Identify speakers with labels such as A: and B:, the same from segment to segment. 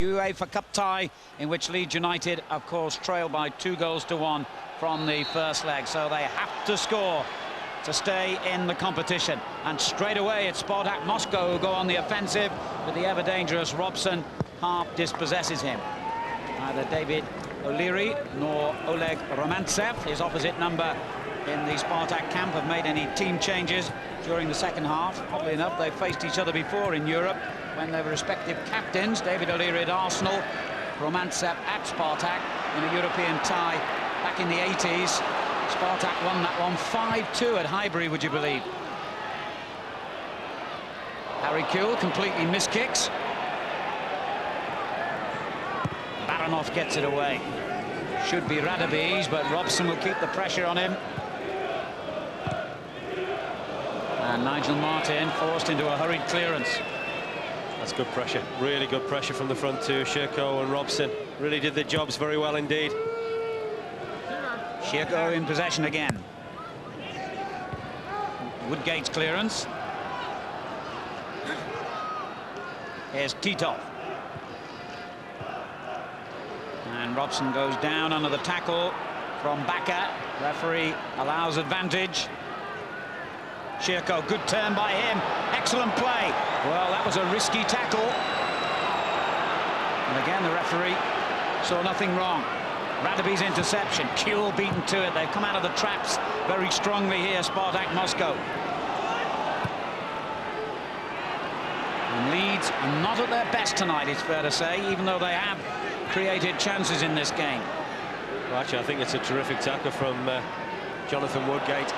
A: UEFA Cup tie in which Leeds United, of course, trail by 2-1 from the first leg. So they have to score to stay in the competition. And straight away it's Spartak Moscow who go on the offensive, but the ever-dangerous Robson half dispossesses him. Neither David O'Leary nor Oleg Romantsev, his opposite number in the Spartak camp, have made any team changes during the second half. Oddly enough, they've faced each other before in Europe when they were respective captains. David O'Leary at Arsenal, Romantsev at Spartak in a European tie back in the 80s. Spartak won that one 5-2 at Highbury, would you believe? Harry Kewell completely missed kicks. Baranov gets it away. Should be Radabi's, but Robson will keep the pressure on him. And Nigel Martin forced into a hurried clearance.
B: That's good pressure, really good pressure from the front two. Shirko and Robson really did their jobs very well indeed.
A: Shirko in possession again. Woodgate's clearance. Here's Titov. And Robson goes down under the tackle from Baka. Referee allows advantage. Shirko, good turn by him. Excellent play. Well, that was a risky tackle. And again, the referee saw nothing wrong. Radabi's interception. Kewell beaten to it. They've come out of the traps very strongly here, Spartak Moscow. And Leeds are not at their best tonight, it's fair to say, even though they have created chances in this game.
B: Well, actually, I think it's a terrific tackle from Jonathan Woodgate.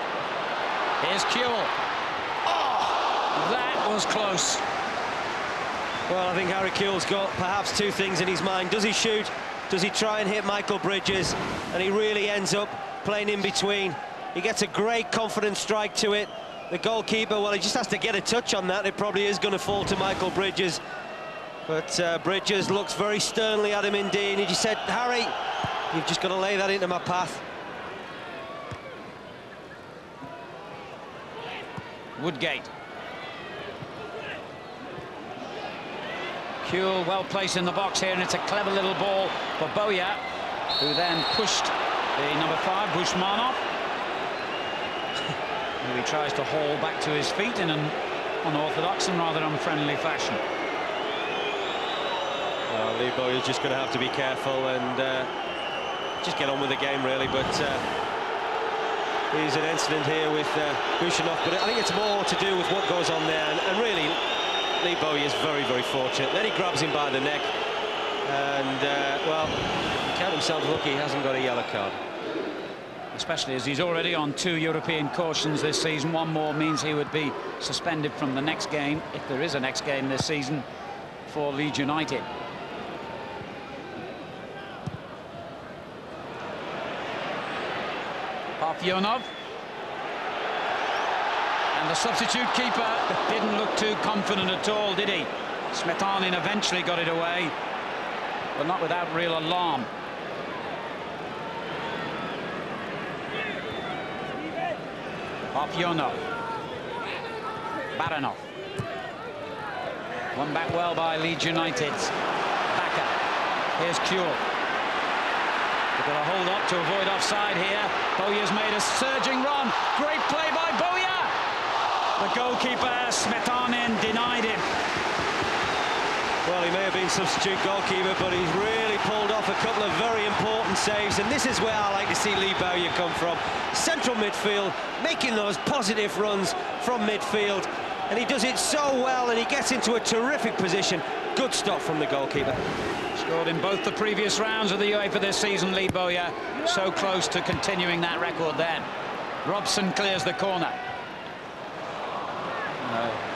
A: Here's Kewell. Oh, that was close.
B: Well, I think Harry Kewell's got perhaps two things in his mind. Does he shoot? Does he try and hit Michael Bridges? And he really ends up playing in between. He gets a great confident strike to it. The goalkeeper, well, he just has to get a touch on that. It probably is going to fall to Michael Bridges. But Bridges looks very sternly at him indeed. He just said, Harry, you've just got to lay that into my path.
A: Woodgate. Kewell well placed in the box here, and it's a clever little ball for Boya, who then pushed the number 5, Bushmanov, who he tries to haul back to his feet in an unorthodox and rather unfriendly fashion.
B: Well, Lee Boya's just going to have to be careful and just get on with the game, really. But there's an incident here with Bushmanov, but I think it's more to do with what goes on there, and really Lee Boya is very, very fortunate. Then he grabs him by the neck, and well, he count himself lucky he hasn't got a yellow card.
A: Especially as he's already on 2 European cautions this season. One more means he would be suspended from the next game, if there is a next game this season, for Leeds United. Parfyonov. And the substitute keeper didn't look too confident at all, did he? Smetanin eventually got it away, but not without real alarm. Parfyonov. Baranov. Won back well by Leeds United's Baka. Here's Kewell. They've got to hold up to avoid offside here. Boya's made a surging run. Great play by Boya. The goalkeeper, Smetanin, denied him.
B: Well, he may have been substitute goalkeeper, but he's really pulled off a couple of very important saves, and this is where I like to see Lee Boya come from. Central midfield, making those positive runs from midfield, and he does it so well, and he gets into a terrific position. Good stop from the goalkeeper.
A: Scored in both the previous rounds of the UEFA this season, Lee Boya. So close to continuing that record then. Robson clears the corner.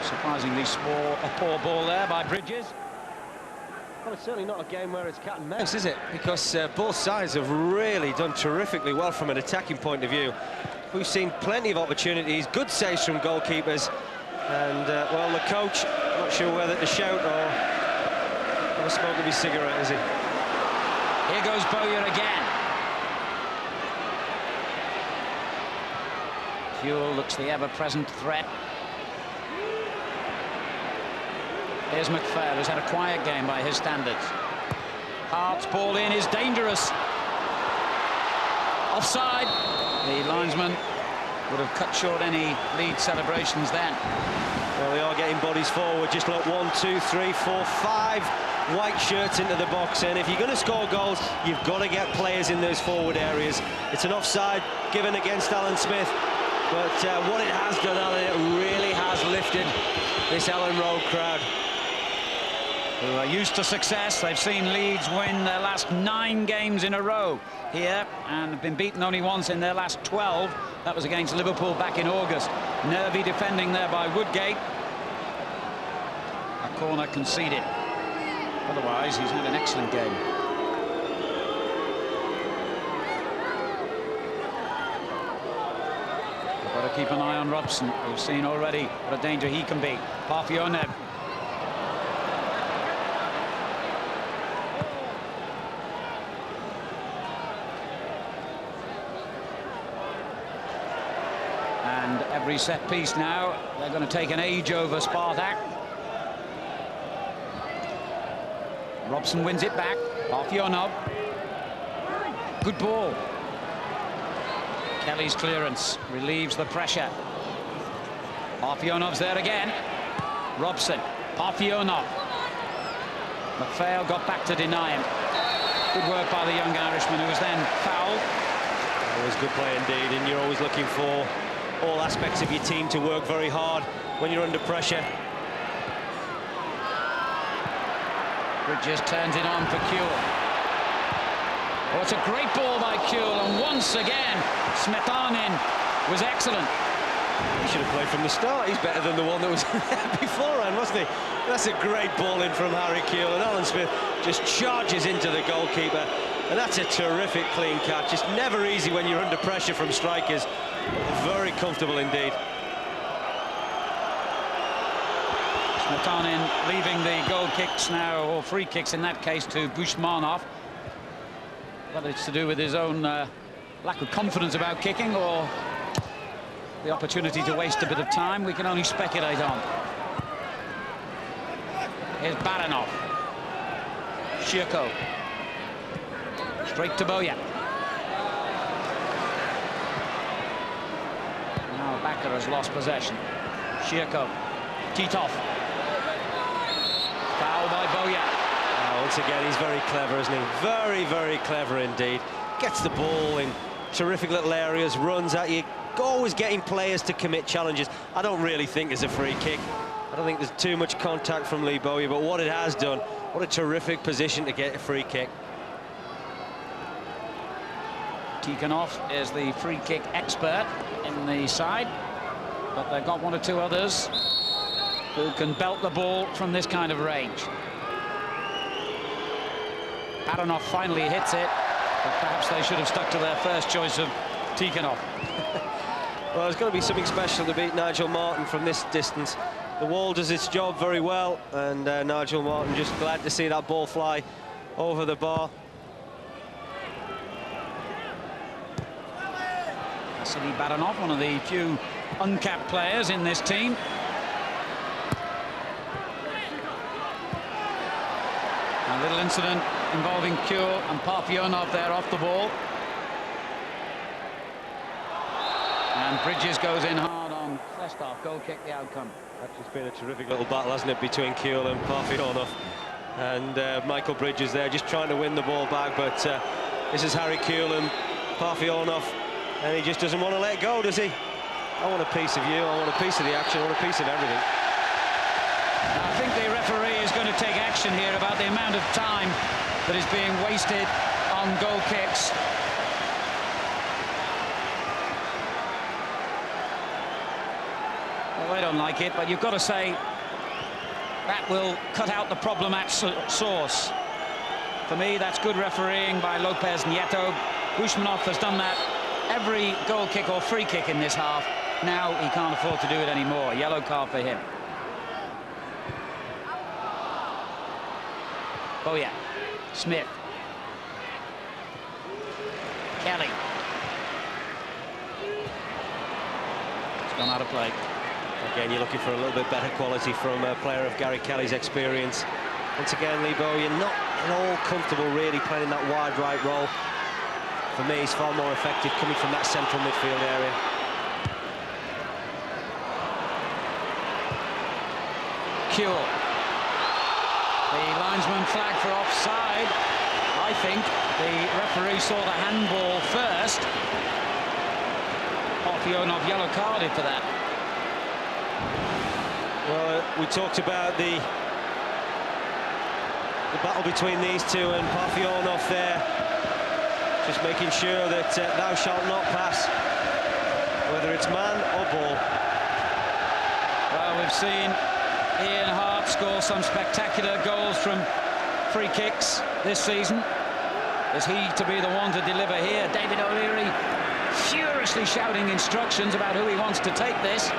A: Surprisingly a poor ball there by Bridges.
B: Well, it's certainly not a game where it's cat and mouse, is it? Because both sides have really done terrifically well from an attacking point of view. We've seen plenty of opportunities, good saves from goalkeepers, and well, the coach, not sure whether to shout or have a smoke of his cigarette, is he?
A: Here goes Boya again. Kewell looks the ever-present threat. Here's McPhail, who's had a quiet game by his standards. Hart's ball in is dangerous. Offside. The linesman would have cut short any lead celebrations then.
B: Well, they are getting bodies forward. Just look, 1, 2, 3, 4, 5 white shirts into the box, and if you're going to score goals, you've got to get players in those forward areas. It's an offside given against Alan Smith, but what it has done, Alan, it really has lifted this Ellen Road crowd.
A: Who are used to success. They've seen Leeds win their last 9 games in a row here and have been beaten only once in their last 12. That was against Liverpool back in August. Nervy defending there by Woodgate. A corner conceded. Otherwise, he's had an excellent game. We've got to keep an eye on Robson. We've seen already what a danger he can be. Parfionev. And every set piece now, they're going to take an age over Spartak. Robson wins it back. Parfionov. Good ball. Kelly's clearance relieves the pressure. Parfionov's there again. Robson. Parfionov. McPhail got back to deny him. Good work by the young Irishman, who was then fouled.
B: Always good play indeed, and you're always looking for all aspects of your team to work very hard when you're under pressure.
A: Bridges turns it on for Kuhl. Oh, it's a great ball by Kuhl, and once again, Smetanin was excellent.
B: He should have played from the start. He's better than the one that was there beforehand, wasn't he? That's a great ball in from Harry Kuhl, and Alan Smith just charges into the goalkeeper, and that's a terrific clean catch. It's never easy when you're under pressure from strikers. Very comfortable indeed.
A: Smetanin leaving the goal kicks now, or free kicks in that case, to Bushmanov. Whether it's to do with his own lack of confidence about kicking or the opportunity to waste a bit of time, we can only speculate on. Here's Baranov. Shirko. Straight to Boya. Now Bakker has lost possession. Shirko. Titov. Foul by Boya.
B: Once again, he's very clever, isn't he? Very, very clever indeed. Gets the ball in terrific little areas, runs at you, always getting players to commit challenges. I don't really think it's a free kick. I don't think there's too much contact from Lee Bowyer, but what it has done, what a terrific position to get a free kick.
A: Tikhonov is the free kick expert in the side, but they've got 1 or 2 others who can belt the ball from this kind of range. Baranov finally hits it, but perhaps they should have stuck to their first choice of Tikhonov.
B: Well, there's going to be something special to beat Nigel Martin from this distance. The wall does its job very well, and Nigel Martin just glad to see that ball fly over the bar.
A: Vasily Baranov, one of the few uncapped players in this team. A little incident involving Kuhl and Parfionov there off the ball. And Bridges goes in hard on Klestov. Goal kick, the outcome.
B: That's just been a terrific little battle, hasn't it, between Kuhl and Parfionov. And Michael Bridges there just trying to win the ball back, but this is Harry Kuhl and Parfionov, and he just doesn't want to let go, does he? I want a piece of you, I want a piece of the action, I want a piece of everything.
A: I think the referee is going to take action here about the amount of time that is being wasted on goal kicks. Well, I don't like it, but you've got to say that will cut out the problem at source. For me, that's good refereeing by Lopez Nieto. Bushmanov has done that every goal kick or free kick in this half. Now he can't afford to do it anymore. Yellow card for him. Boya. Smith. Kelly. It's gone out of play.
B: Again, you're looking for a little bit better quality from a player of Gary Kelly's experience. Once again, Lee Bowyer not getting all comfortable, really playing that wide right role. For me, he's far more effective coming from that central midfield area.
A: Kuhl. The linesman flagged for offside. I think the referee saw the handball first. Parfionov yellow carded for that.
B: Well, we talked about the battle between these two, and Parfionov there just making sure that thou shalt not pass, whether it's man or ball.
A: Well, we've seen Ian Hart score some spectacular goals from free kicks this season. Is he to be the one to deliver here? David O'Leary furiously shouting instructions about who he wants to take this.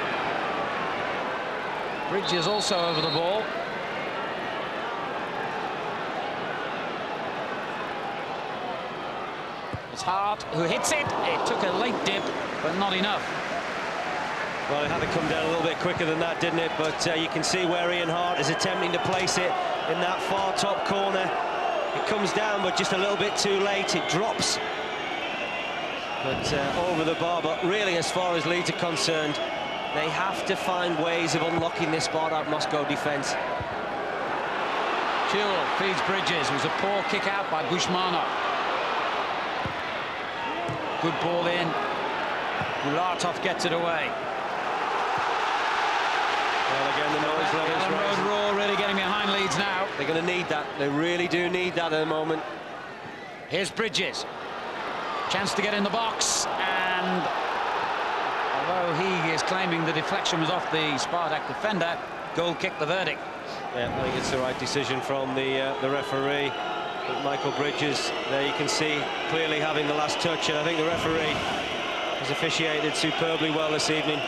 A: Bridges also over the ball. It's Hart who hits it. It took a late dip, but not enough.
B: Well, it had to come down a little bit quicker than that, didn't it? But you can see where Ian Hart is attempting to place it in that far top corner. It comes down, but just a little bit too late. It drops. But over the bar. But really, as far as Leeds are concerned, they have to find ways of unlocking this Spartak Moscow defence.
A: Kuhl feeds Bridges. It was a poor kick out by Bushmanov. Good ball in. Muratov gets it away.
B: Well, again, the noise levels
A: Ellen Road Roar really getting behind Leeds now.
B: They're going to need that. They really do need that at the moment.
A: Here's Bridges. Chance to get in the box, and although he is claiming the deflection was off the Spartak defender, goal kick the verdict.
B: Yeah, I think it's the right decision from the referee. But Michael Bridges, there you can see clearly having the last touch, and I think the referee has officiated superbly well this evening.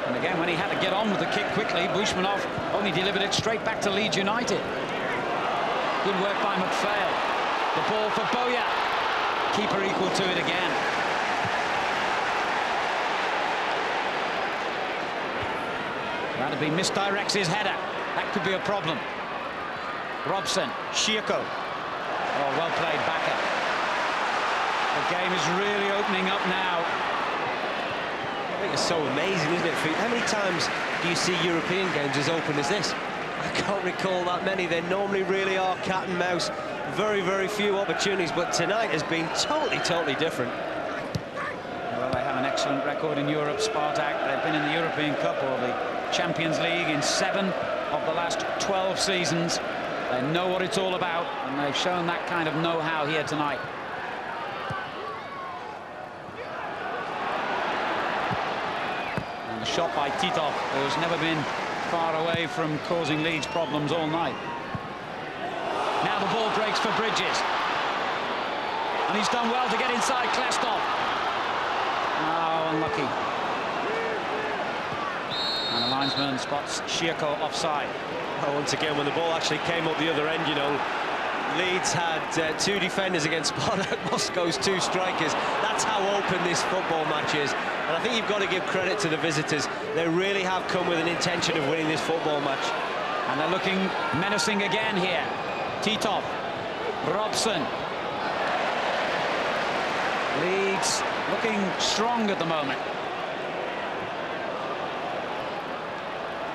A: And again, when he had to get on with the kick quickly, Bushmanov only delivered it straight back to Leeds United. Good work by McPhail. The ball for Boya. Keeper equal to it again. That'd be misdirects his header. That could be a problem. Robson, Shirko. Oh, well played, Bakker. The game is really opening up now.
B: I think it's so amazing, isn't it? How many times do you see European games as open as this? I can't recall that many. They normally really are cat and mouse. Very, very few opportunities, but tonight has been totally different.
A: Well, they have an excellent record in Europe, Spartak. They've been in the European Cup or the Champions League in 7 of the last 12 seasons. They know what it's all about, and they've shown that kind of know-how here tonight. And the shot by Titov, who's never been far away from causing Leeds problems all night. Now the ball breaks for Bridges. And he's done well to get inside Klestov. Oh, unlucky. And the linesman spots Shirko offside.
B: Well, once again, when the ball actually came up the other end, you know, Leeds had 2 defenders against Spartak Moscow's 2 strikers. That's how open this football match is. And I think you've got to give credit to the visitors. They really have come with an intention of winning this football match.
A: And they're looking menacing again here. Titov, Robson. Leeds looking strong at the moment.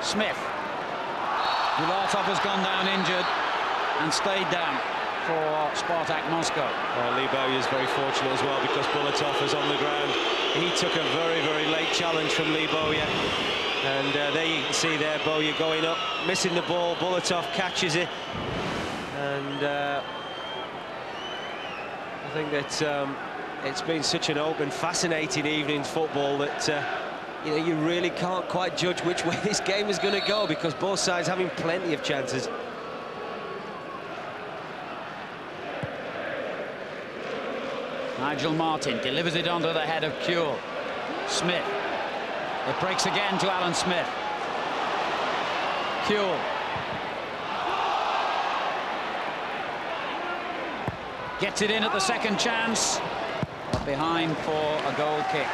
A: Smith. Muratov has gone down injured and stayed down for Spartak Moscow.
B: Lee Bowyer is very fortunate as well, because Bulatov is on the ground. He took a very late challenge from Lee Bowyer. And there you can see there Bowyer going up, missing the ball. Bulatov catches it. And I think that it's been such an open, fascinating evening football that you know, you really can't quite judge which way this game is going to go, because both sides having plenty of chances.
A: Nigel Martin delivers it onto the head of Kuhl. Smith. It breaks again to Alan Smith. Kuhl. Gets it in at the second chance, but behind for a goal kick.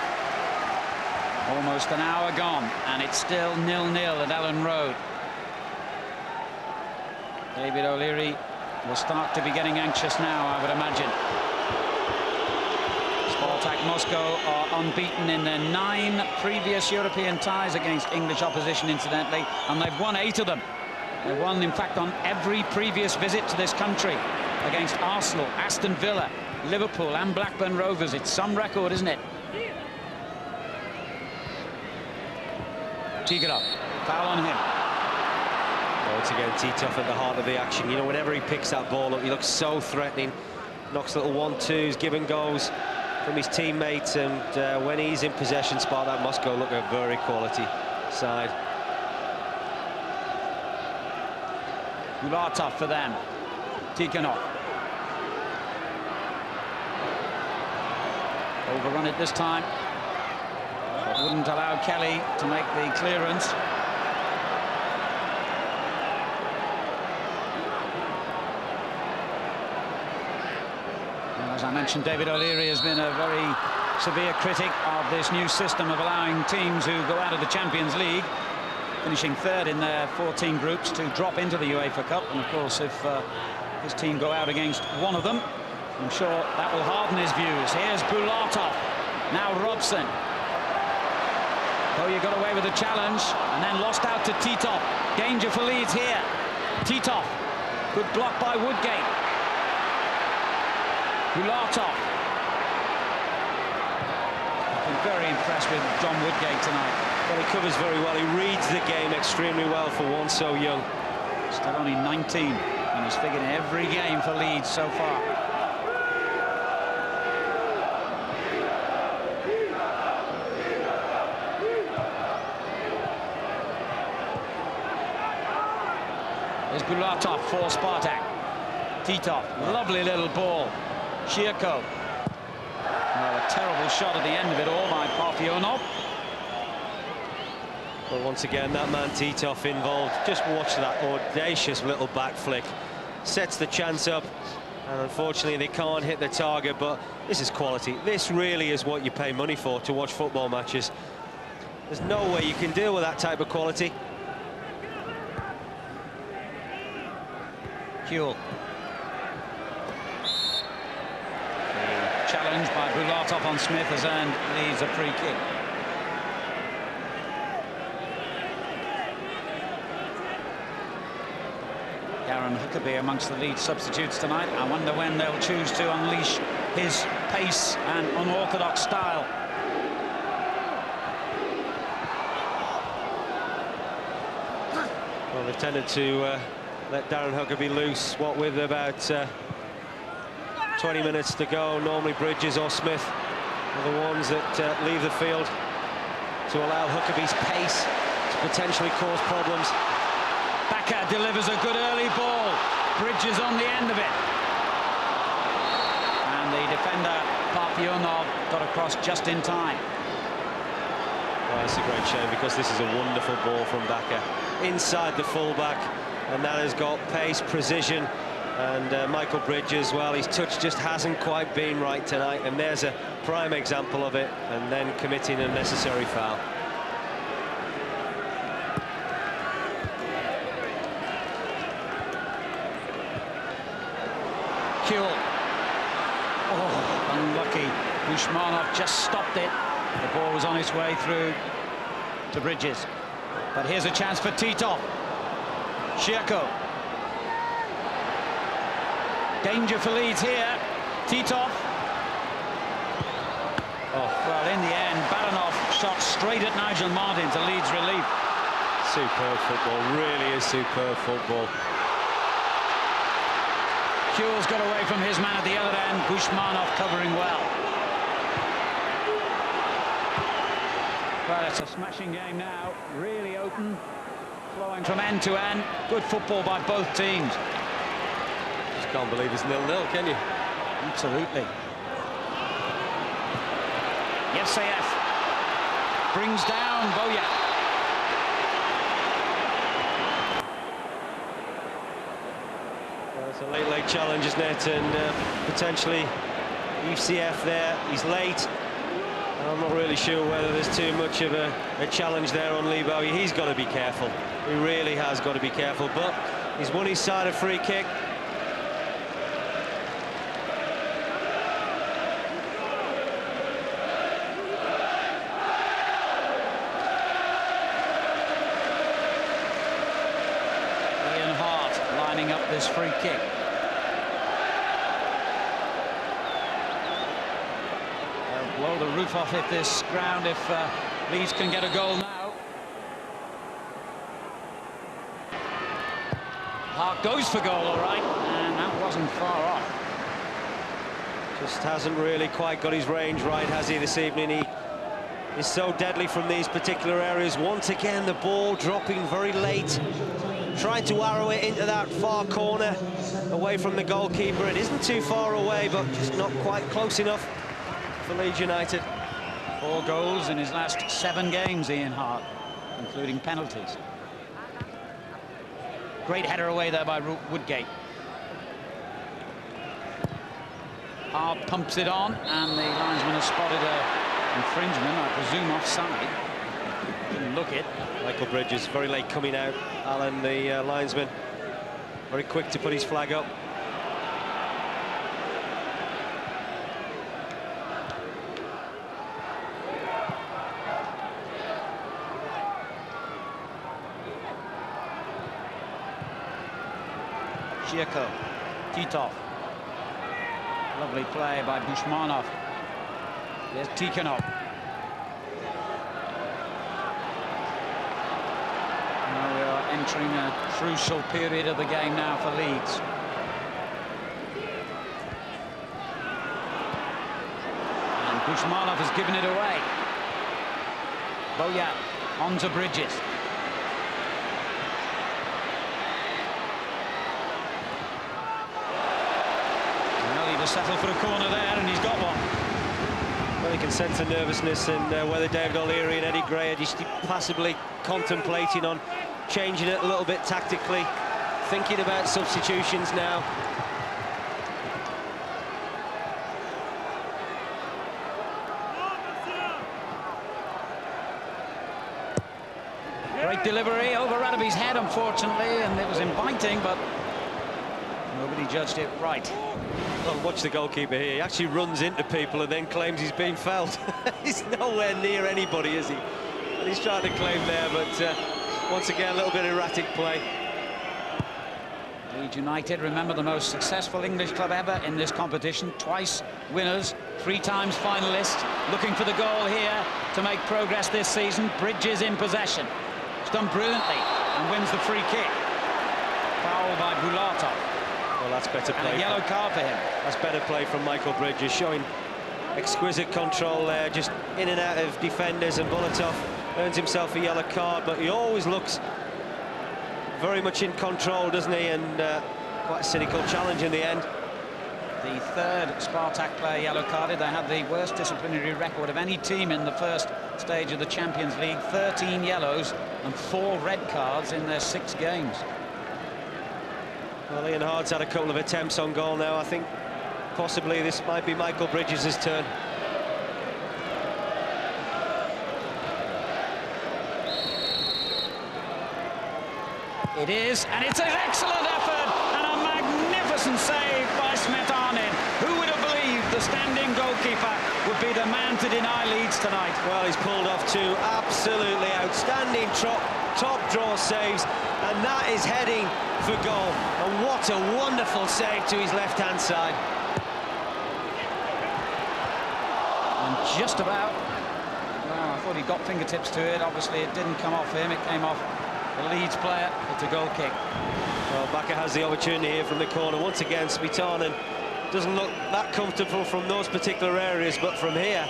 A: Almost an hour gone, and it's still 0-0 at Ellen Road. David O'Leary will start to be getting anxious now, I would imagine. Spartak Moscow are unbeaten in their 9 previous European ties against English opposition, incidentally, and they've won 8 of them. They won, in fact, on every previous visit to this country against Arsenal, Aston Villa, Liverpool and Blackburn Rovers. It's some record, isn't it? Tiggerov, foul on him.
B: Once again, Titov at the heart of the action. You know, whenever he picks that ball up, he looks so threatening. Knocks little 1-2s, give and goes from his teammates, and when he's in possession, Spartak Moscow look a very quality side.
A: Bulatov for them. Tikhonov. Overrun it this time. But wouldn't allow Kelly to make the clearance. As I mentioned, David O'Leary has been a very severe critic of this new system of allowing teams who go out of the Champions League, finishing 3rd in their 14 groups, to drop into the UEFA Cup. And of course, if his team go out against one of them, I'm sure that will harden his views. Here's Bulatov, now Robson. Oh, you got away with the challenge and then lost out to Titov. Danger for Leeds here. Titov, good block by Woodgate. Bulatov. I've been very impressed with John Woodgate tonight.
B: Well, he covers very well. He reads the game extremely well for one so young.
A: Still only 19, and he's figured in every game for Leeds so far. There's Bulatov for Spartak. Titov, lovely little ball. Shirko. Well, a terrible shot at the end of it all by Parfionov.
B: But once again, that man Titov involved. Just watch that audacious little back flick. Sets the chance up, and unfortunately they can't hit the target, but this is quality. This really is what you pay money for, to watch football matches. There's no way you can deal with that type of quality.
A: Kuhl. Challenge by Bulatov on Smith has earned Leeds a free kick. Darren Huckabee amongst the Leeds substitutes tonight. I wonder when they'll choose to unleash his pace and unorthodox style.
B: Well, they've tended to let Darren Huckabee loose, what with about 20 minutes to go. Normally Bridges or Smith are the ones that leave the field to allow Huckabee's pace to potentially cause problems.
A: Bakker delivers a good early ball. Bridges on the end of it. And the defender, Parfionov, got across just in time.
B: Well, it's a great shame, because this is a wonderful ball from Bakker inside the fullback, and that has got pace, precision. And Michael Bridges, well, his touch just hasn't quite been right tonight, and there's a prime example of it, and then committing a necessary foul.
A: Kuhl. Oh, unlucky. Bushmanov just stopped it. The ball was on its way through to Bridges. But here's a chance for Titov. Shirko. Danger for Leeds here. Titov. Oh, well, in the end, Baranov shot straight at Nigel Martin to Leeds relief.
B: Superb football, really is superb football.
A: Kuhl's got away from his man at the other end. Bushmanov covering well. Well, it's a smashing game now. Really open, flowing from end to end. Good football by both teams.
B: Just can't believe it's 0-0, can you?
A: Absolutely. Yevseyev brings down Boya.
B: Well, it's a late challenge, isn't it? And potentially UCF there. He's late. I'm not really sure whether there's too much of a challenge there on Lee Bowie. He's got to be careful. He really has got to be careful. But He's won his side a free kick.
A: Up this free kick. They'll blow the roof off at this ground if Leeds can get a goal now. Hart goes for goal, all right, and that wasn't far off.
B: Just hasn't really quite got his range right, has he, this evening? He is so deadly from these particular areas. Once again, the ball dropping very late, trying to arrow it into that far corner away from the goalkeeper. It isn't too far away, but just not quite close enough for Leeds United.
A: 4 goals in his last 7 games, Ian Hart, including penalties. Great header away there by Woodgate. Hart pumps it on, and the linesman has spotted an infringement, I presume offside. Didn't look it.
B: Michael Bridges very late coming out. Alan, the linesman, very quick to put his flag up.
A: Shirko, Titov. Lovely play by Bushmanov. There's Tikhonov. Now we are entering a crucial period of the game now for Leeds. And Bushmanov has given it away. Boyat on to Bridges. To settle for a corner there, and he's got one.
B: Well, you can sense the nervousness in whether David O'Leary and Eddie Gray are just possibly contemplating on changing it a little bit tactically, thinking about substitutions now.
A: Great delivery over Radaby's head, unfortunately, and it was inviting, but nobody judged it right.
B: Well, watch the goalkeeper here. He actually runs into people and then claims he's being fouled. He's nowhere near anybody, is he? And he's trying to claim there, but once again, a little bit erratic play.
A: Leeds United, remember, the most successful English club ever in this competition. Twice winners, 3 times finalists. Looking for the goal here to make progress this season. Bridges in possession. It's done brilliantly and wins the free kick. Foul by Bulatov.
B: Well, that's better play.
A: And a yellow card for him.
B: That's better play from Michael Bridges, showing exquisite control there, just in and out of defenders, and Bulatov earns himself a yellow card, but he always looks very much in control, doesn't he? And quite a cynical challenge in the end.
A: The 3rd Spartak player yellow carded. They had the worst disciplinary record of any team in the first stage of the Champions League. 13 yellows and 4 red cards in their 6 games.
B: Well, Ian Hart's had a couple of attempts on goal now. I think possibly this might be Michael Bridges' turn.
A: It is, and it's an excellent effort and a magnificent save by Smetanin. Who would have believed the standing goalkeeper would be the man to deny Leeds tonight?
B: Well, he's pulled off 2 absolutely outstanding top draw saves, and that is heading for goal. And what a wonderful save to his left-hand side.
A: And just about, well, I thought he got fingertips to it. Obviously, it didn't come off him. It came off the Leeds player. It's a goal kick.
B: Well, Baka has the opportunity here from the corner. Once again, Smetanin doesn't look that comfortable from those particular areas, but from here,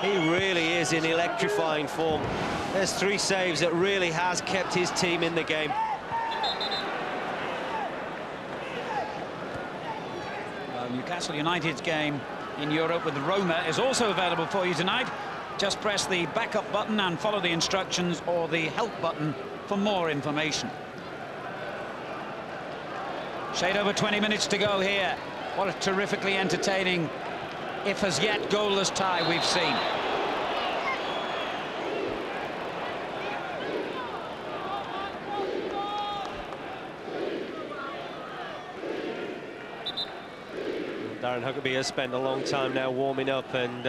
B: he really is in electrifying form. There's 3 saves that really has kept his team in the game.
A: Well, Newcastle United's game in Europe with Roma is also available for you tonight. Just press the backup button and follow the instructions, or the help button for more information. Shade over 20 minutes to go here. What a terrifically entertaining, if as yet goalless tie we've seen.
B: Darren Huckabee has spent a long time now warming up, and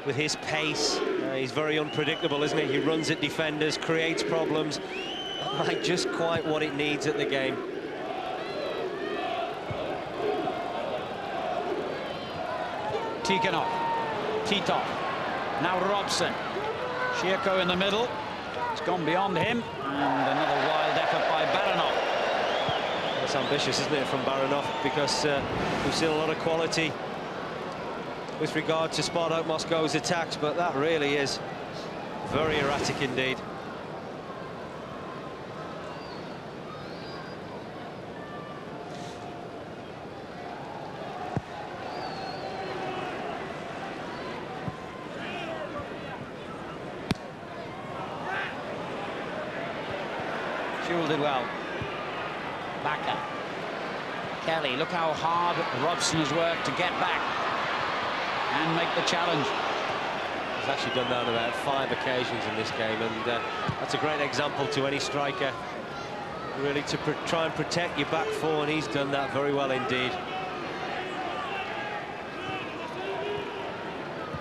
B: with his pace, he's very unpredictable, isn't he? He runs at defenders, creates problems, like just quite what it needs at the game.
A: Tikhonov, Titov, now Robson. Shirko in the middle. It's gone beyond him, and another wild effort by Baranov.
B: That's ambitious, isn't it, from Baranov, because we've seen a lot of quality with regard to Spartak Moscow's attacks, but that really is very erratic indeed.
A: Shul did well. Backer. Kelly, look how hard Robson has worked to get back and make the challenge.
B: He's actually done that on about 5 occasions in this game, and that's a great example to any striker, really, to try and protect your back four, and he's done that very well indeed.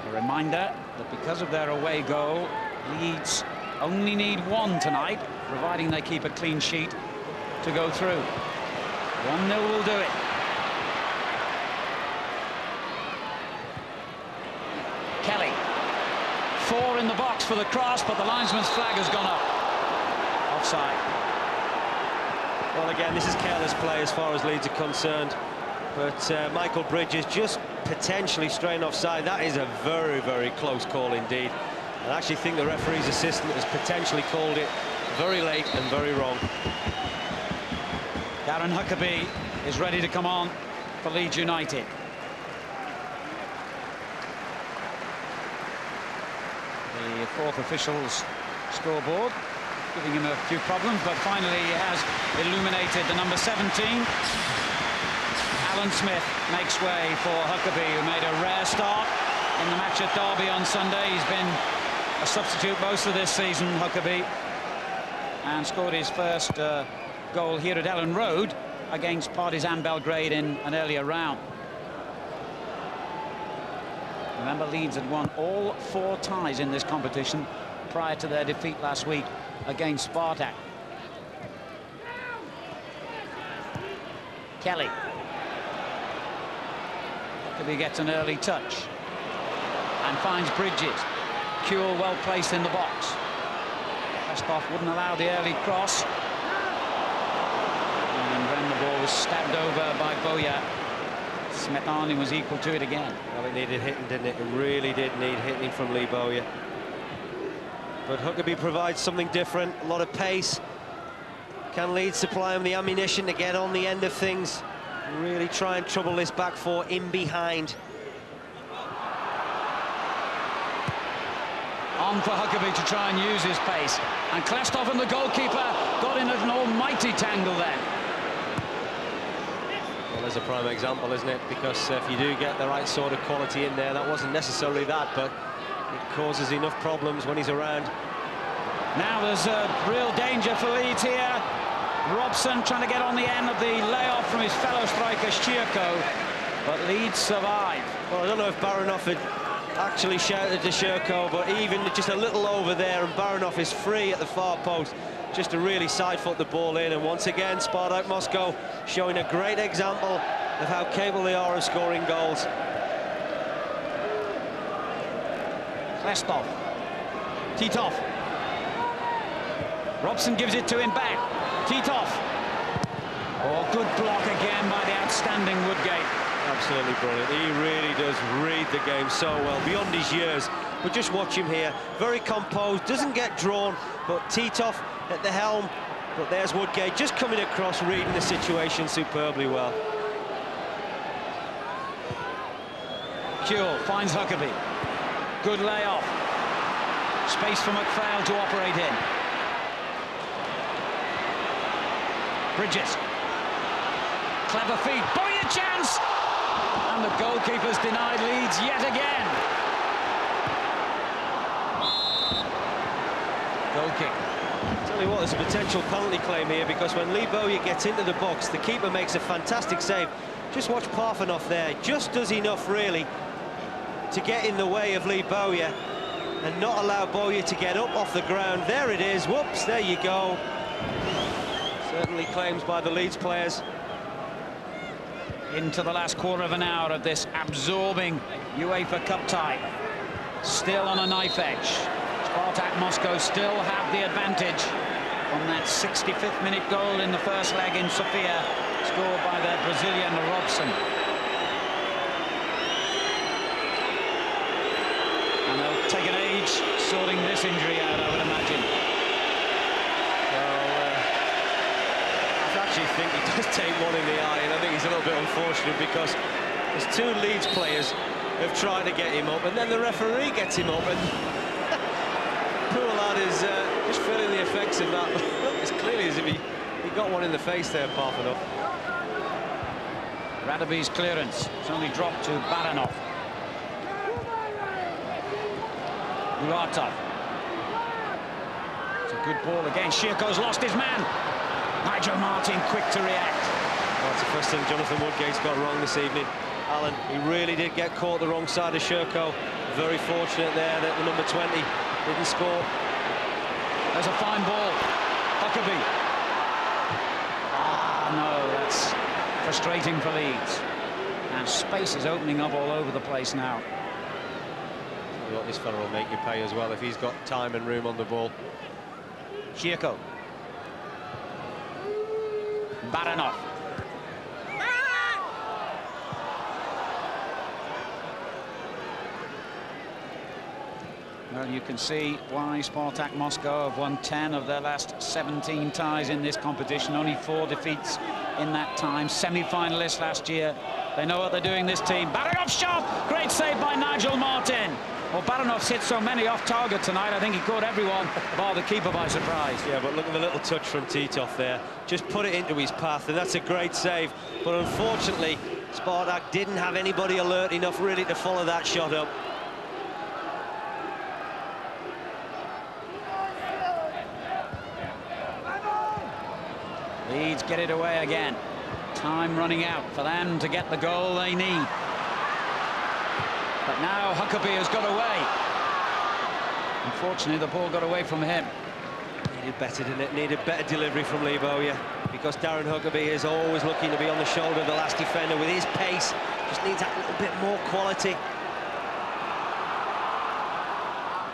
A: A reminder that because of their away goal, Leeds only need 1 tonight, providing they keep a clean sheet to go through. 1-0 will do it. Kelly. 4 in the box for the cross, but the linesman's flag has gone up. Offside.
B: Well, again, this is careless play as far as Leeds are concerned, but Michael Bridges just potentially straying offside. That is a very, very close call indeed. I actually think the referee's assistant has potentially called it very late and very wrong.
A: Darren Huckabee is ready to come on for Leeds United. The 4th official's scoreboard giving him a few problems, but finally he has illuminated the number 17. Alan Smith makes way for Huckabee, who made a rare start in the match at Derby on Sunday. He's been a substitute most of this season, Huckabee, and scored his first goal here at Ellen Road against Partizan Belgrade in an earlier round. Remember, Leeds had won all 4 ties in this competition prior to their defeat last week against Spartak. Kelly. Huckabee gets an early touch and finds Bridges. Kuehl well placed in the box. Christoph wouldn't allow the early cross. And then the ball was stabbed over by Boya. Smetani was equal to it again.
B: Well, it needed hitting, didn't it? It really did need hitting from Lee Bowyer. But Huckabee provides something different, a lot of pace. Can Leeds supply him the ammunition to get on the end of things? Really try and trouble this back four in behind.
A: On for Huckabee to try and use his pace. And Klestov and the goalkeeper got in an almighty tangle there.
B: Well, there's a prime example, isn't it? Because if you do get the right sort of quality in there, that wasn't necessarily that, but it causes enough problems when he's around.
A: Now there's a real danger for Leeds here. Robson trying to get on the end of the layoff from his fellow striker Shirko, but Leeds survive.
B: Well, I don't know if Baranov had actually shouted to Shirko, but even just a little over there, and Baranov is free at the far post just to really side foot the ball in. And once again, Spartak Moscow showing a great example of how capable they are of scoring goals.
A: Klestov. Titov. Robson gives it to him back. Titov. Oh, good block again by the outstanding Woodgate.
B: Absolutely brilliant. He really does read the game so well, beyond his years. But just watch him here. Very composed, doesn't get drawn, but Titov at the helm. But there's Woodgate just coming across, reading the situation superbly well.
A: Kuehl finds Huckabee. Good layoff. Space for McPhail to operate in. Bridges. Clever feet. Boy, a chance! And the goalkeeper's denied Leeds yet again. Goal kick.
B: It's only Tell you what, there's a potential penalty claim here, because when Lee Bowyer gets into the box, the keeper makes a fantastic save. Just watch Parfenoff there, just does enough really to get in the way of Lee Bowyer and not allow Bowyer to get up off the ground. There it is, whoops, there you go. Certainly claims by the Leeds players.
A: Into the last quarter of an hour of this absorbing UEFA Cup tie. Still on a knife edge. Spartak Moscow still have the advantage from that 65th minute goal in the first leg in Sofia, scored by their Brazilian Robson. And they'll take an age sorting this injury out, I would imagine.
B: Well, I actually think he does take one in the eye, and I think he's a little bit unfortunate, because there's two Leeds players who have tried to get him up, and then the referee gets him up, and poor lad is just feeling the effects of that. It's clearly as if he got one in the face there, Parfenoff.
A: Radaby's clearance. It's only dropped to Baranov. Muratov. It's a good ball again. Shirko's lost his man. Nigel Martin quick to react.
B: Well, that's the first thing Jonathan Woodgate's got wrong this evening. Alan, he really did get caught the wrong side of Shirko. Very fortunate there that the number 20 didn't score.
A: There's a fine ball. Huckabee. Ah, no, that's frustrating for Leeds. And space is opening up all over the place now.
B: What, this fella will make you pay as well if he's got time and room on the ball.
A: Shirko. Baranov. Well, you can see why Spartak Moscow have won 10 of their last 17 ties in this competition. Only 4 defeats in that time. Semi-finalists last year. They know what they're doing, this team. Baranov's shot! Great save by Nigel Martin. Well, Baranov's hit so many off target tonight, I think he caught everyone, bar the keeper by surprise.
B: Yeah, but look at the little touch from Titov there. Just put it into his path, and that's a great save. But unfortunately, Spartak didn't have anybody alert enough really to follow that shot up.
A: Leeds get it away again. Time running out for them to get the goal they need. But now Huckabee has got away. Unfortunately, the ball got away from him.
B: Needed better, didn't it? Needed better delivery from Lee Bowyer, because Darren Huckabee is always looking to be on the shoulder of the last defender with his pace. Just needs that little bit more quality.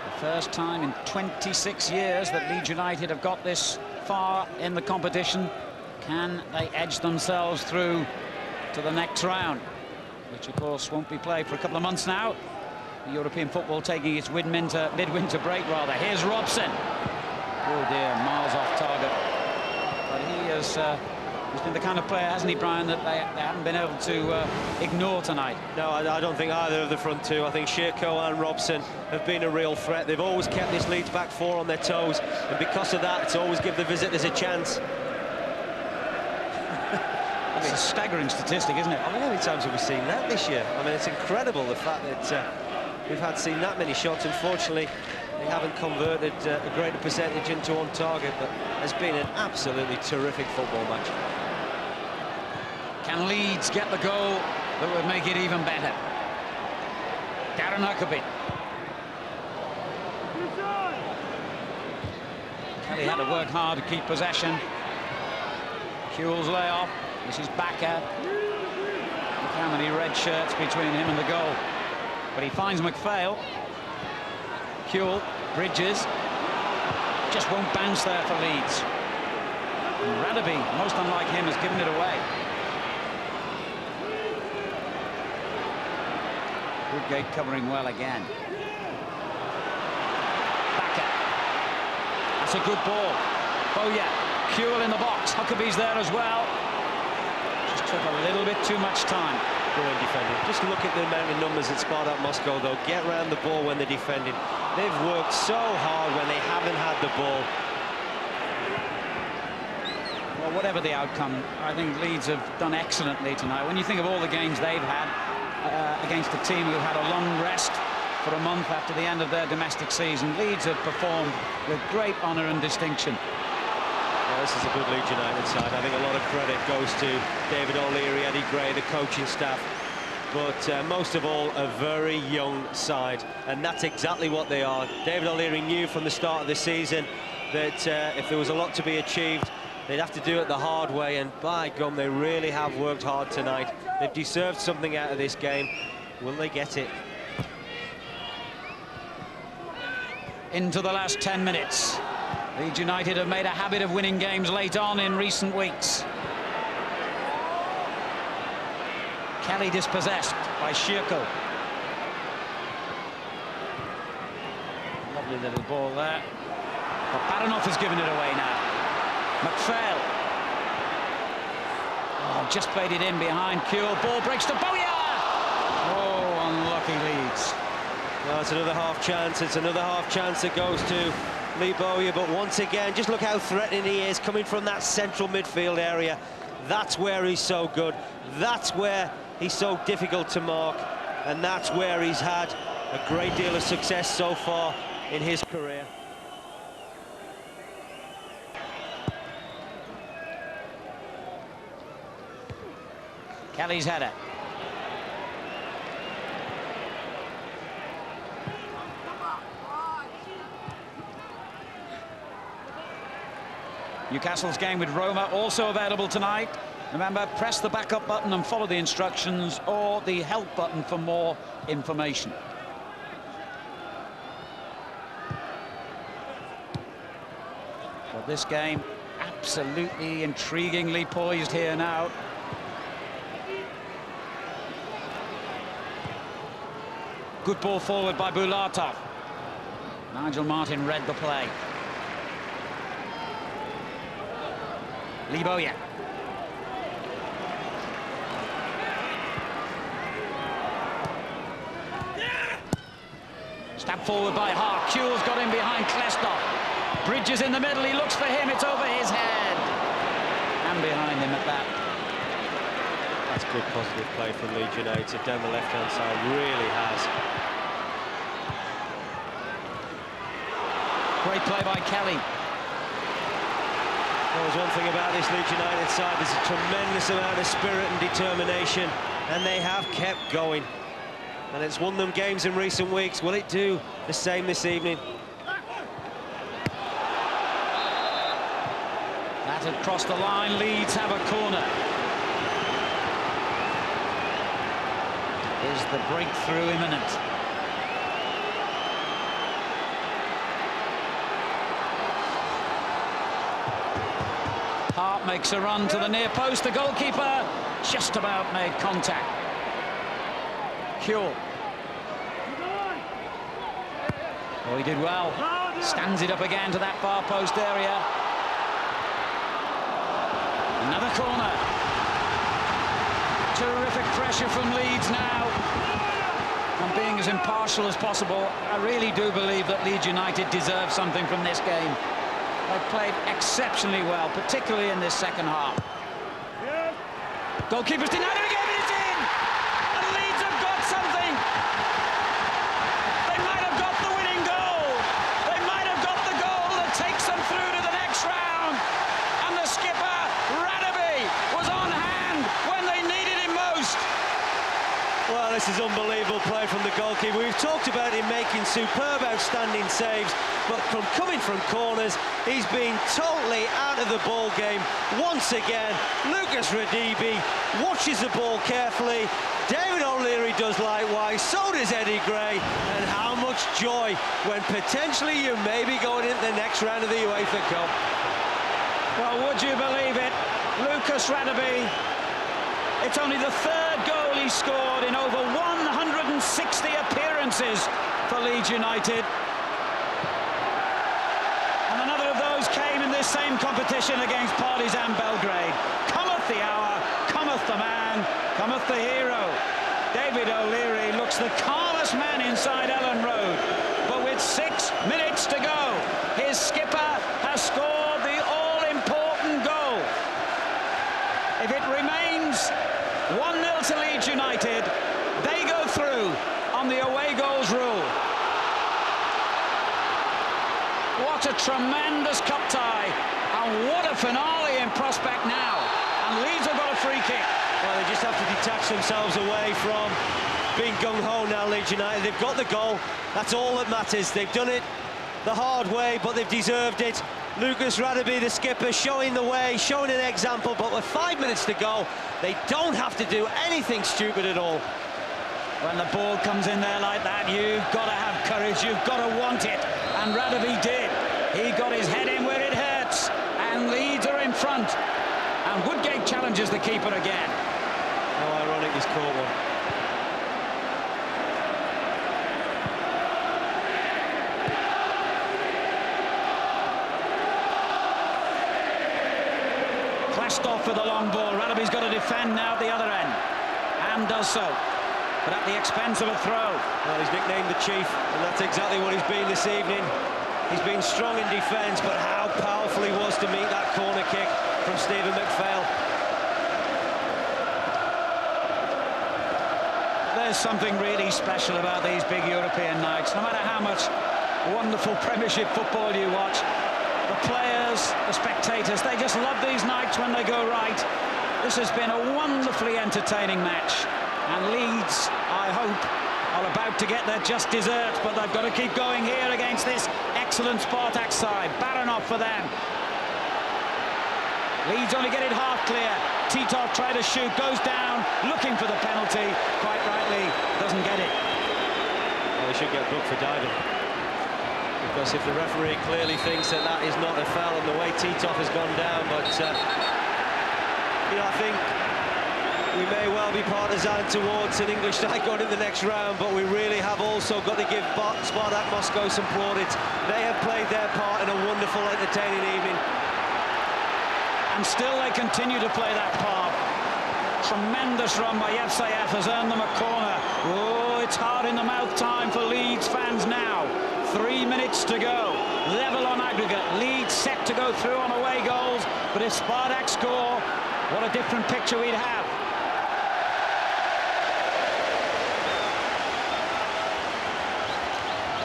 A: The first time in 26 years that Leeds United have got this far in the competition. Can they edge themselves through to the next round, which of course won't be played for a couple of months now? The European football taking its midwinter break, rather. Here's Robson. Oh dear, miles off target. But he's been the kind of player, hasn't he, Brian, that they haven't been able to ignore tonight.
B: No, I don't think either of the front two. I think Shirko and Robson have been a real threat. They've always kept this Leeds back four on their toes, and because of that, it's always give the visitors a chance.
A: It's a staggering statistic, isn't it?
B: I mean, how many times have we seen that this year? I mean, it's incredible, the fact that we've seen that many shots. Unfortunately, they haven't converted a greater percentage into on target, but it's been an absolutely terrific football match.
A: Can Leeds get the goal that would make it even better? Darren Huckabee. Kelly had to work hard to keep possession. Kuhl's layoff. This is Bakker. Look how many red shirts between him and the goal. But he finds McPhail. Kuhl, Bridges. Just won't bounce there for Leeds. And Radaby, most unlike him, has given it away. Woodgate covering well again. Bakker. That's a good ball. Bowyer. Kuhl in the box. Huckabee's there as well. Just took a little bit too much time.
B: Brilliant defending. Just look at the amount of numbers at Spartak Moscow, though. Get round the ball when they're defending. They've worked so hard when they haven't had the ball.
A: Well, whatever the outcome, I think Leeds have done excellently tonight. When you think of all the games they've had against a team who had a long rest for a month after the end of their domestic season, Leeds have performed with great honour and distinction.
B: This is a good Leeds United side. I think a lot of credit goes to David O'Leary, Eddie Gray, the coaching staff. But most of all, a very young side, and that's exactly what they are. David O'Leary knew from the start of the season that if there was a lot to be achieved, they'd have to do it the hard way, and by gum, they really have worked hard tonight. They've deserved something out of this game. Will they get it?
A: Into the last 10 minutes. Leeds United have made a habit of winning games late on in recent weeks. Kelly dispossessed by Shirko. Lovely little ball there. But Baranov has given it away now. McPhail. Oh, just played it in behind Kuehl. Ball breaks to Bowyer. Oh, unlucky Leeds.
B: Well, it's another half chance. It's another half chance that goes to Lee Bowyer. But once again, just look how threatening he is coming from that central midfield area. That's where he's so good. That's where he's so difficult to mark. And that's where he's had a great deal of success so far in his career.
A: Kelly's header. Newcastle's game with Roma also available tonight. Remember, press the backup button and follow the instructions, or the help button for more information. But this game absolutely intriguingly poised here now. Good ball forward by Bulatov. Nigel Martin read the play. Lee Bowyer. Stabbed forward by Hart. Kuehl's got in behind Klesnov. Bridges in the middle. He looks for him. It's over his head. And behind him at that.
B: That's good positive play from Leeds United down the left-hand side. Really has.
A: Great play by Kelly.
B: There's one thing about this Leeds United side, there's a tremendous amount of spirit and determination, and they have kept going. And it's won them games in recent weeks. Will it do the same this evening?
A: That had crossed the line. Leeds have a corner. Is the breakthrough imminent? Hart makes a run to the near post. The goalkeeper just about made contact. Kuehl. Oh, he did well. Stands it up again to that far post area. Another corner. Terrific pressure from Leeds now. I'm being as impartial as possible. I really do believe that Leeds United deserve something from this game. They've played exceptionally well, particularly in this second half. Goalkeeper's denied it again, but it's in! And Leeds have got something! They might have got the winning goal! They might have got the goal that takes them through to the next round! And the skipper, Radaby, was on hand when they needed him most!
B: Well, this is unbelievable play from the goalkeeper. We've talked about him making superb, outstanding saves, but from coming from corners, he's been totally out of the ball game once again. Lucas Radaby watches the ball carefully. David O'Leary does likewise. So does Eddie Gray. And how much joy when potentially you may be going into the next round of the UEFA Cup.
A: Well, would you believe it? Lucas Radaby. It's only the third goal he scored in over 160 appearances for Leeds United. And another of those came in this same competition against Partizan Belgrade. Cometh the hour, cometh the man, cometh the hero. David O'Leary looks the calmest man inside Ellen Road. But with 6 minutes to go, his skipper has scored the all-important goal. If it remains 1-0 to Leeds United, they go through on the away goals rule. What a tremendous cup tie And what a finale in prospect now. And Leeds have got a free kick.
B: Well, they just have to detach themselves away from being gung-ho now, Leeds United. They've got the goal. That's all that matters. They've done it the hard way, but they've deserved it. Lucas Radebe, the skipper, showing the way, showing an example, but with 5 minutes to go, they don't have to do anything stupid at all.
A: When the ball comes in there like that, you've got to have courage, you've got to want it. And Radebe did. He got his head in where it hurts, and Leeds are in front. And Woodgate challenges the keeper again.
B: How ironic he's caught one.
A: Clashed off with the long ball. Radebe's got to defend now at the other end, and does so, but at the expense of a throw.
B: Well, he's nicknamed the Chief, and that's exactly what he's been this evening. He's been strong in defence, but how powerful he was to meet that corner kick from Stephen McPhail.
A: There's something really special about these big European nights. No matter how much wonderful Premiership football you watch, the players, the spectators, they just love these nights when they go right. This has been a wonderfully entertaining match, and Leeds, I hope, are about to get their just desserts, but they've got to keep going here against this excellent Spartak side. Baranov for them. Leeds only get it half clear. Titov tried to shoot, goes down, looking for the penalty. Quite rightly, doesn't get it.
B: Well, they should get booked for diving. Because if the referee clearly thinks that that is not a foul on the way Titov has gone down, but you know, I think we may well be partisan towards an English side going in the next round, but we really have also got to give Spartak Moscow some plaudits. They have played their part in a wonderful, entertaining evening.
A: And still they continue to play that part. Tremendous run by Yevseyev has earned them a corner. Oh, it's hard in the mouth time for Leeds fans now. 3 minutes to go. Level on aggregate. Leeds set to go through on away goals. But if Spartak score, what a different picture we'd have.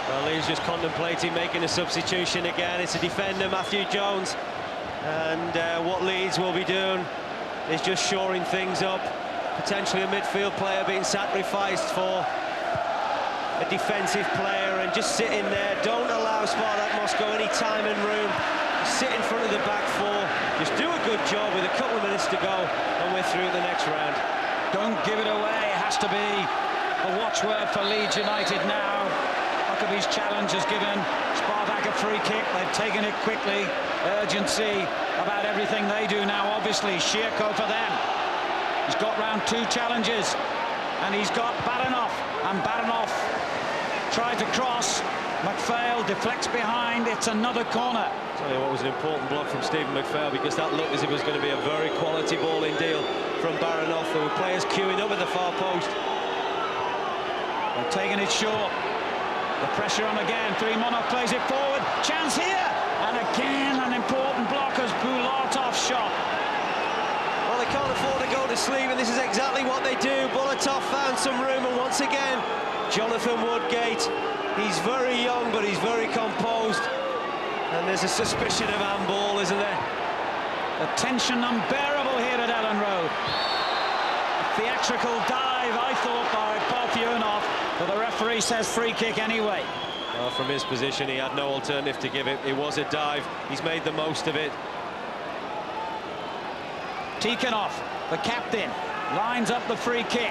B: Well, Leeds just contemplating making a substitution again. It's a defender, Matthew Jones. And what Leeds will be doing is just shoring things up. Potentially a midfield player being sacrificed for a defensive player, and just sit in there. Don't allow Spartak Moscow any time and room. Sit in front of the back four. Just do a good job with a couple of minutes to go, and we're through the next round.
A: Don't give it away. It has to be a watchword for Leeds United now. Huckabee's challenge has given Spartak a free kick. They've taken it quickly. Urgency about everything they do now, obviously. Shirko for them. He's got round 2 challenges, and he's got Baranov, and Baranov tried to cross. McPhail deflects behind. It's another corner.
B: Tell you what, was an important block from Stephen McPhail, because that looked as if it was going to be a very quality ball in deal from Baranov. There were players queuing up at the far post.
A: They're taking it short. The pressure on again. Trimonov plays it forward. Chance here. And again, an important block as Bulatov shot.
B: Well, they can't afford to go to sleep, and this is exactly what they do. Bulatov found some room, and once again, Jonathan Woodgate. He's very young, but he's very composed. And there's a suspicion of handball, isn't there?
A: The tension unbearable here at Ellen Road. A theatrical dive, I thought, by Parfionov, but the referee says free kick anyway.
B: Well, from his position, he had no alternative to give it. It was a dive. He's made the most of it.
A: Tikhonov, the captain, lines up the free kick.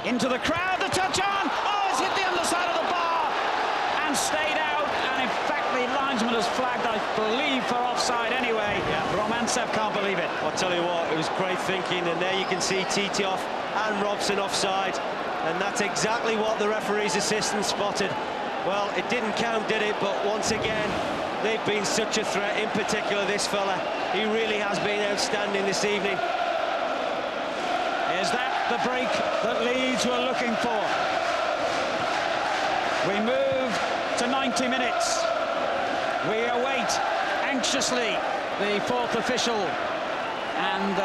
A: Into the crowd, the touch on! Oh, it's hit the underside of the bar and stayed out. And in fact, the linesman has flagged, I believe, for offside anyway. Yeah. Romantsev can't believe it.
B: I'll tell you what, it was great thinking, and there you can see Titov and Robson offside. And that's exactly what the referee's assistant spotted. Well, it didn't count, did it? But once again, they've been such a threat, in particular this fella. He really has been outstanding this evening.
A: Is that the break that Leeds were looking for? We move to 90 minutes. We await anxiously the 4th official and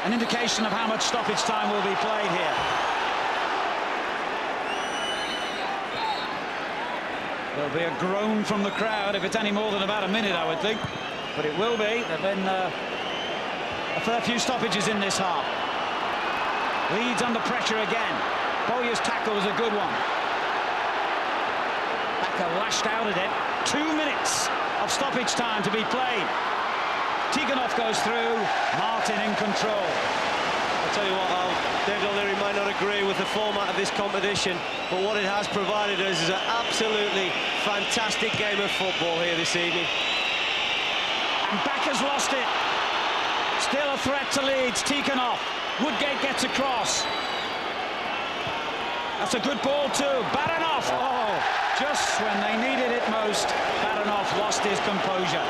A: an indication of how much stoppage time will be played here. There'll be a groan from the crowd if it's any more than about a minute, I would think. but it will be. There have been a fair few stoppages in this half. Leeds under pressure again. Bowyer's tackle was a good one. Bakker lashed out at it. 2 minutes of stoppage time to be played. Tiganov goes through. Martin in control.
B: I'll tell you what, Al, David O'Leary might not agree with the format of this competition, but what it has provided us is an absolutely fantastic game of football here this evening.
A: And Bakker's lost it. Still a threat to Leeds. Tiganov. Woodgate gets across. That's a good ball too. Baranov. Oh, just when they needed it most, Baranov lost his composure.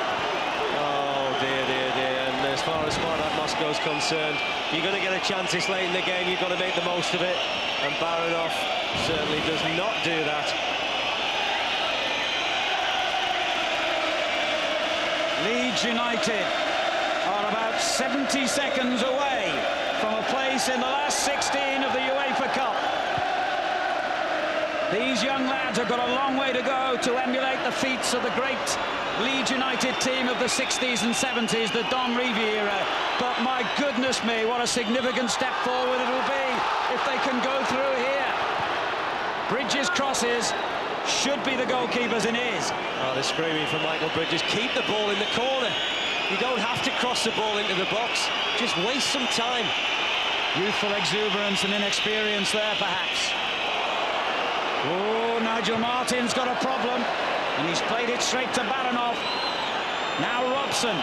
B: Oh dear, dear, dear. And as far as Spartak Moscow is concerned, you're going to get a chance this late in the game. You've got to make the most of it. And Baranov certainly does not do that.
A: Leeds United are about 70 seconds away from a place in the last 16 of the UEFA Cup. These young lads have got a long way to go to emulate the feats of the great Leeds United team of the 60s and 70s, the Don Revie era. But my goodness me, what a significant step forward it'll be if they can go through here. Bridges crosses, should be the goalkeeper's, and is.
B: Oh, they're screaming for Michael Bridges. Keep the ball in the corner. You don't have to cross the ball into the box. Just waste some time.
A: Youthful exuberance and inexperience there, perhaps. Oh, Nigel Martin's got a problem, and he's played it straight to Baranov. Now Robson.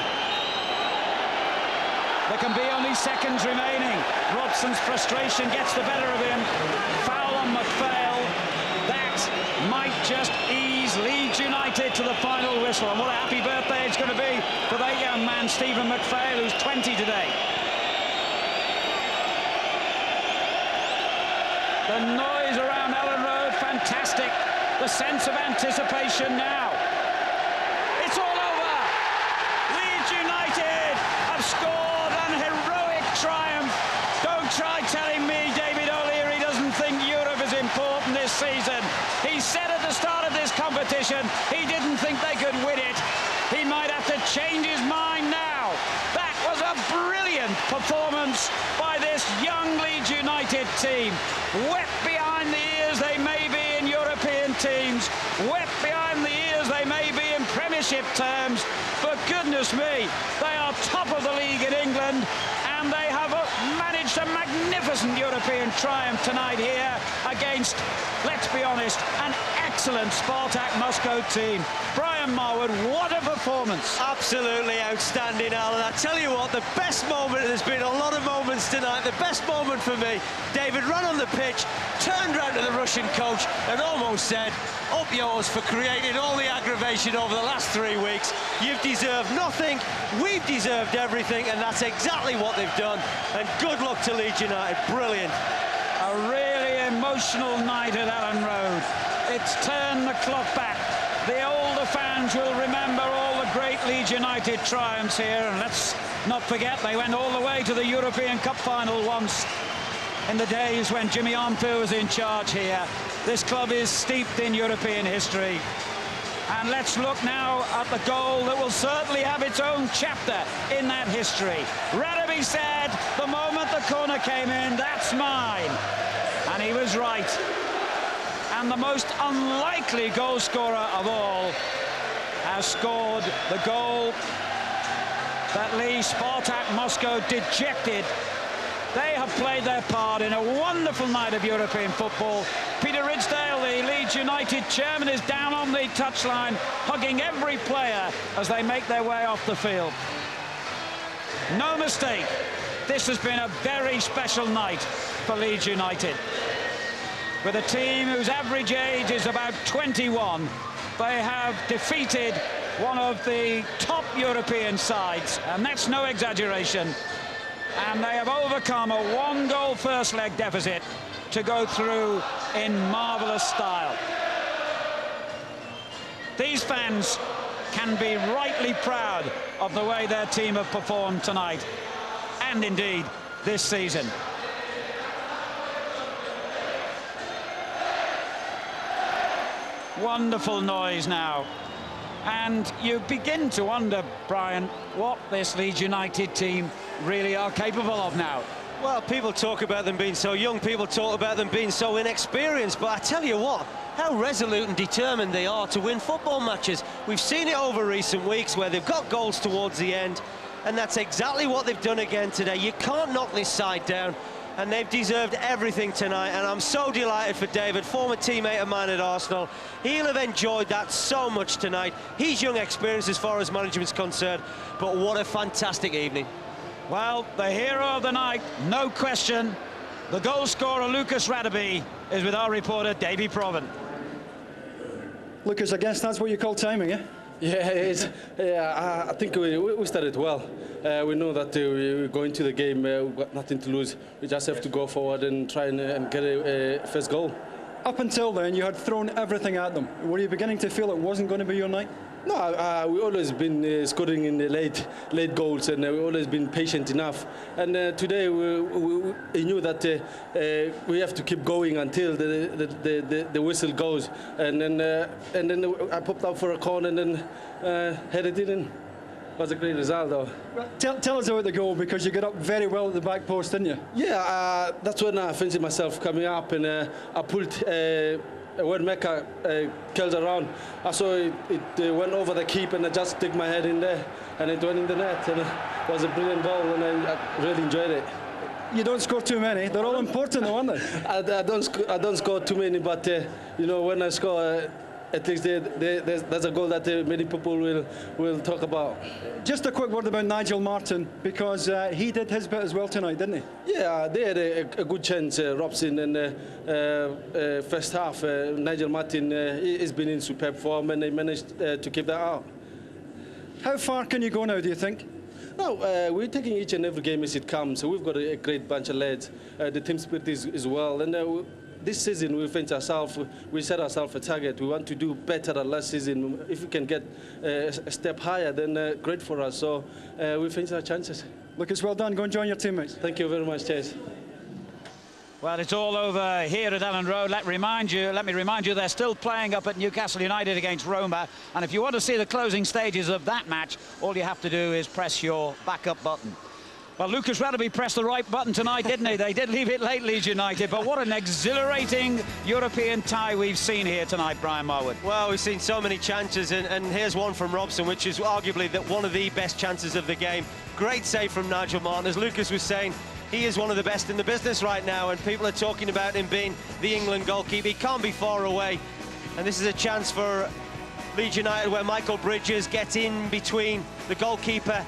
A: There can be only seconds remaining. Robson's frustration gets the better of him. Foul on McPhail. That might just ease Leeds United to the final whistle. And what a happy birthday it's going to be for that young man, Stephen McPhail, who's 20 today. The noise around Ellen Road, fantastic. The sense of anticipation now. It's all over. Leeds United have scored an heroic triumph. Don't try telling me David O'Leary doesn't think Europe is important this season. He said at the start of this competition he didn't think they could win it. He might have to change his mind now. That was a brilliant performance by this young Leeds United team. Wet behind the ears they may be in European teams, wet behind the ears they may be in Premiership terms, but goodness me, they are top of the league in England, and they have managed a magnificent European triumph tonight here against, let's be honest, an excellent Spartak Moscow team. Brian Marwood, what a performance.
B: Absolutely outstanding, Alan. I tell you what, the best moment, there's been a lot of moments tonight, the best moment for me, David ran on the pitch, turned round to the Russian coach and almost said, up yours for creating all the aggravation over the last 3 weeks. You've deserved nothing, we've deserved everything, and that's exactly what they've done. And good luck to Leeds United, brilliant.
A: A really emotional night at Ellen Road. It's turned the clock back. The older fans will remember all the great Leeds United triumphs here, and let's not forget they went all the way to the European Cup final once in the days when Jimmy Armfield was in charge here. This club is steeped in European history. And let's look now at the goal that will certainly have its own chapter in that history. Radaby said, the moment the corner came in, that's mine. And he was right. And the most unlikely goal scorer of all has scored the goal that leaves Spartak Moscow dejected. They have played their part in a wonderful night of European football. Peter Ridsdale, the Leeds United chairman, is down on the touchline, hugging every player as they make their way off the field. No mistake, this has been a very special night for Leeds United. With a team whose average age is about 21, they have defeated one of the top European sides, and that's no exaggeration. And they have overcome a one-goal first leg deficit to go through in marvellous style. These fans can be rightly proud of the way their team have performed tonight, and indeed this season. Wonderful noise now And you begin to wonder, Brian, what this Leeds United team really are capable of now.
B: Well, people talk about them being so young, people talk about them being so inexperienced, but I tell you what, how resolute and determined they are to win football matches. We've seen it over recent weeks where they've got goals towards the end, and that's exactly what they've done again today. You can't knock this side down, and they've deserved everything tonight, and I'm so delighted for David, former teammate of mine at Arsenal. He'll have enjoyed that so much tonight. He's young experience as far as management's concerned, but what a fantastic evening.
A: Well, the hero of the night, no question, the goal scorer Lucas Radebe, is with our reporter Davy Provan.
C: Lucas, I guess that's what you call timing, eh?
D: Yeah, it is. Yeah, I think we started well. We know that we're going to the game, we've got nothing to lose. We just have to go forward and try and get a first goal.
C: Up until then, you had thrown everything at them. Were you beginning to feel it wasn't going to be your night?
D: No, we've always been scoring in the late goals, and we've always been patient enough. And today we knew that we have to keep going until the whistle goes. And then I popped up for a corner and then headed it in. It was a great result, though.
C: Tell us about the goal, because you got up very well at the back post, didn't you?
D: Yeah, that's when I fancied myself coming up, and I pulled. When Mecca curled around, I saw it went over the keep, and I just stuck my head in there, and it went in the net, and it was a brilliant goal, and I really enjoyed it.
C: You don't score too many. They're all important, though, aren't they?
D: I don't score too many, but you know, when I score, at least there's a goal that many people will talk about.
C: Just a quick word about Nigel Martin, because he did his bit as well tonight, didn't he?
D: Yeah, they had a good chance, Robson, and first half. Nigel Martin has been in superb form, and they managed to keep that out.
C: How far can you go now, do you think?
D: No, we're taking each and every game as it comes. So we've got a great bunch of lads. The team spirit is well, and this season we set ourselves a target. We want to do better than last season. If we can get a step higher, then great for us. So we fancy our chances.
C: Lucas, well done. Go and join your teammates.
D: Thank you very much, Chase.
A: Well, it's all over here at Ellen Road. Let me remind you, they're still playing up at Newcastle United against Roma. And if you want to see the closing stages of that match, all you have to do is press your backup button. Well, Lucas Radebe pressed the right button tonight, didn't he? They did leave it late, Leeds United, but what an exhilarating European tie we've seen here tonight, Brian Marwood.
B: Well, we've seen so many chances, and here's one from Robson, which is arguably one of the best chances of the game. Great save from Nigel Martin. As Lucas was saying, he is one of the best in the business right now, and people are talking about him being the England goalkeeper. He can't be far away, and this is a chance for Leeds United where Michael Bridges gets in between the goalkeeper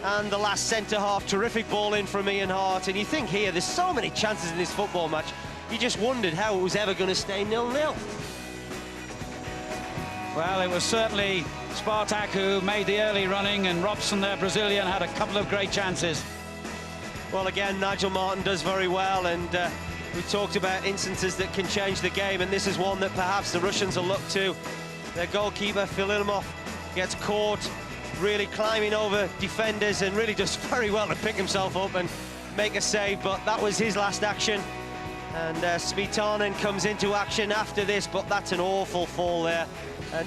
B: and the last centre-half. Terrific ball in from Ian Hart, and you think here, there's so many chances in this football match, you just wondered how it was ever going to stay 0-0.
A: Well, it was certainly Spartak who made the early running, and Robson, their Brazilian, had a couple of great chances.
B: Well, again, Nigel Martin does very well, and we talked about instances that can change the game, and this is one that perhaps the Russians will look to. Their goalkeeper, Filimov, gets caught really climbing over defenders and really does very well to pick himself up and make a save, but that was his last action. And Smetanin comes into action after this, but that's an awful fall there.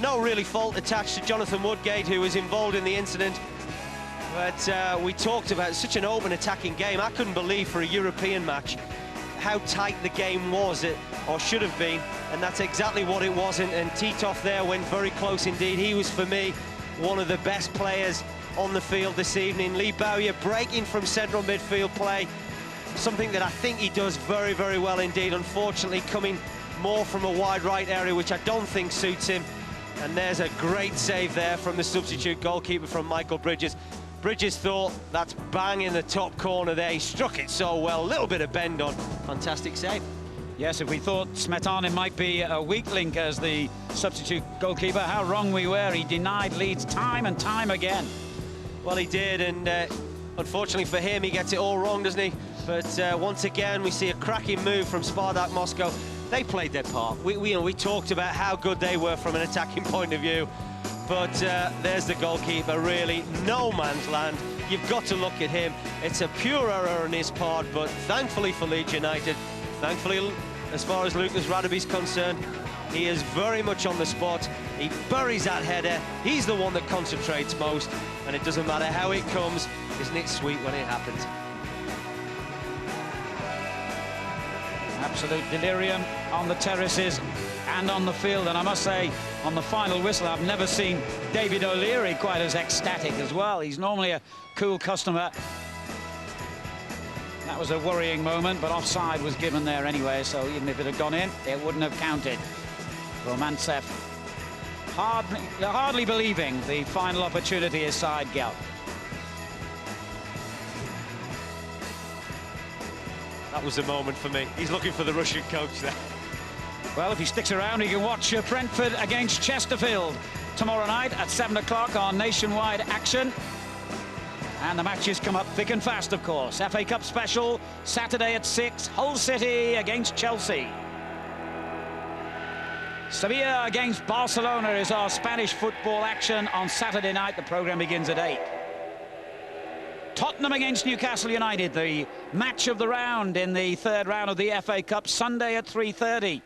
B: No really fault attached to Jonathan Woodgate, who was involved in the incident. But we talked about such an open attacking game. I couldn't believe for a European match how tight the game was, or should have been, and that's exactly what it wasn't. And Titov there went very close indeed. He was, for me, one of the best players on the field this evening. Lee Bowyer breaking from central midfield play, something that I think he does very, very well indeed. Unfortunately, coming more from a wide right area, which I don't think suits him. And there's a great save there from the substitute goalkeeper, from Michael Bridges. Bridges thought, that's bang in the top corner there. He struck it so well, a little bit of bend on. Fantastic save.
A: Yes, if we thought Smetanin might be a weak link as the substitute goalkeeper, how wrong we were. He denied Leeds time and time again.
B: Well, he did, and unfortunately for him, he gets it all wrong, doesn't he? But once again, we see a cracking move from Spartak Moscow. They played their part. We talked about how good they were from an attacking point of view. But there's the goalkeeper, really, no man's land. You've got to look at him. It's a pure error on his part, but thankfully for Leeds United, thankfully as far as Lucas Radebe's concerned. He is very much on the spot. He buries that header. He's the one that concentrates most, and it doesn't matter how it comes. Isn't it sweet when it happens?
A: Absolute delirium on the terraces and on the field, and I must say, on the final whistle, I've never seen David O'Leary quite as ecstatic as well. He's normally a cool customer. That was a worrying moment, but offside was given there anyway, so even if it had gone in, it wouldn't have counted. Romantsev hardly believing the final opportunity his side got.
B: That was a moment for me. He's looking for the Russian coach there.
A: Well, if he sticks around, he can watch Brentford against Chesterfield tomorrow night at 7 o'clock on Nationwide Action. And the matches come up thick and fast, of course. FA Cup special, Saturday at 6, Hull City against Chelsea. Sevilla against Barcelona is our Spanish football action on Saturday night. The programme begins at 8. Tottenham against Newcastle United, the match of the round in the third round of the FA Cup, Sunday at 3:30.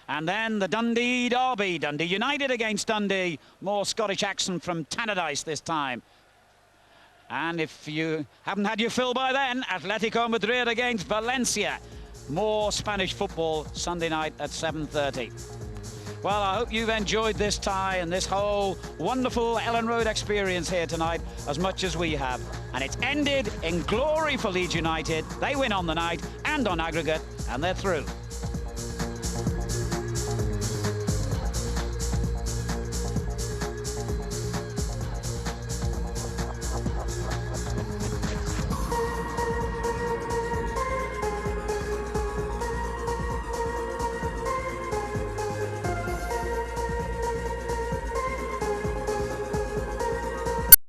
A: And then the Dundee derby, Dundee United against Dundee. More Scottish accent from Tannadice this time. And if you haven't had your fill by then, Atletico Madrid against Valencia. More Spanish football Sunday night at 7:30. Well, I hope you've enjoyed this tie and this whole wonderful Ellen Road experience here tonight as much as we have. And it's ended in glory for Leeds United. They win on the night and on aggregate, and they're through.